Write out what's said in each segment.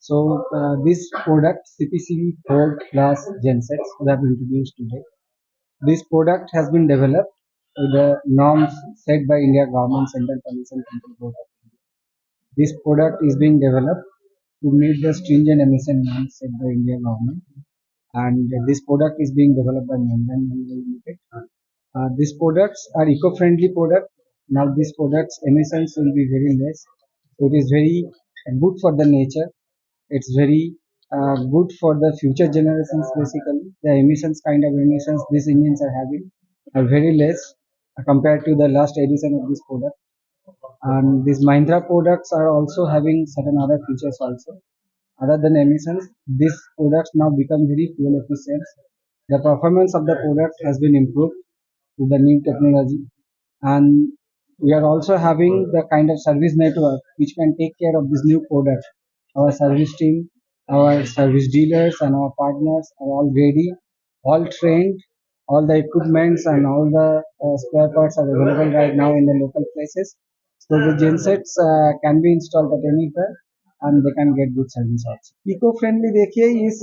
This product CPCB 4 class gensets we have introduced today. This product has been developed with the norms set by India Government Central Pollution Control Board of India. This product is being developed to meet the stringent emission norms set by India government, and this product is being developed by Mahindra Mahindra Ltd. These products are eco-friendly product. Now these products emissions will be very less. So it is very good for the nature. It's very good for the future generations. Basically, the emissions kind of emissions these engines are having are very less compared to the last edition of this product. And these Mahindra products are also having certain other features also. Other than emissions, these products now become very fuel efficient. The performance of the product has been improved with the new technology, and we are also having the kind of service network which can take care of this new product. Our service team, our service dealers, and our partners are all ready, all trained, all the equipments and all the spare parts are available right now in the local places. So the gensets can be installed at anywhere and they can get good service also. Eco-friendly देखिए इस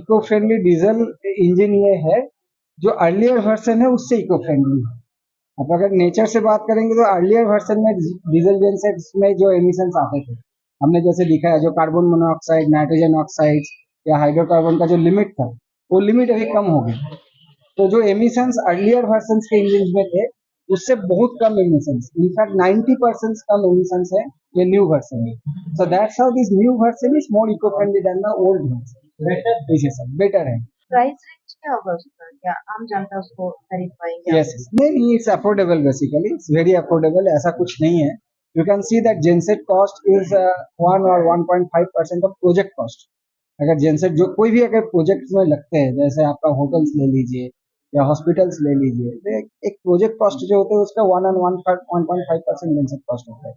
eco-friendly diesel engine ये है जो earlier version है उससे eco friendly है. अब अगर नेचर से बात करेंगे तो अर्लियर वर्जन में डीजल जेनसेट्स में जो एमिशंस आते थे हमने जैसे दिखा है जो कार्बन मोनोऑक्साइड नाइट्रोजन ऑक्साइड या हाइड्रोकार्बन का जो लिमिट था वो लिमिट अभी कम हो गया. तो जो एमिशंस अर्लियर वर्जन के इंजन में थे उससे बहुत कम एमिशंस इनफैक्ट 90% कम एमिशंस है ये न्यू वर्जन में. So that's how this new version is more eco friendly than the old version. Better है. प्राइस रेंज क्या होगा उसका? क्या आम जनता उसको खरीद पाएंगे? Yes, नहीं it's affordable basically it's very affordable. ऐसा कुछ नहीं है. You can see that genset cost is 1 और 1.5% ऑफ प्रोजेक्ट कॉस्ट. अगर जेनसेट जो कोई भी अगर प्रोजेक्ट में लगते हैं जैसे आपका होटल्स ले लीजिए या हॉस्पिटल्स ले लीजिए तो एक प्रोजेक्ट कॉस्ट जो होता है उसका 1.5% जेनसेट कॉस्ट होता है.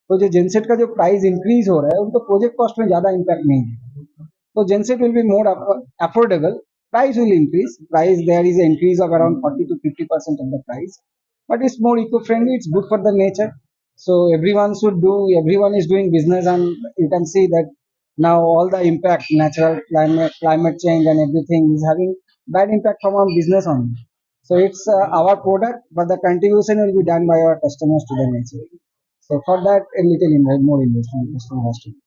तो जो जेनसेट का जो प्राइस इंक्रीज हो रहा है उनको प्रोजेक्ट कॉस्ट में ज्यादा इम्पैक्ट नहीं है. तो genset will be more affordable. Price will increase. Price there is an increase of around 40 to 50% of the price, but it's more eco-friendly. It's good for the nature. So everyone should do. Everyone is doing business, and you can see that now all the impact, natural climate change, and everything is having bad impact from our business only. So it's our product, but the contribution will be done by our customers to the nature. So for that, a little more investment customer has to do.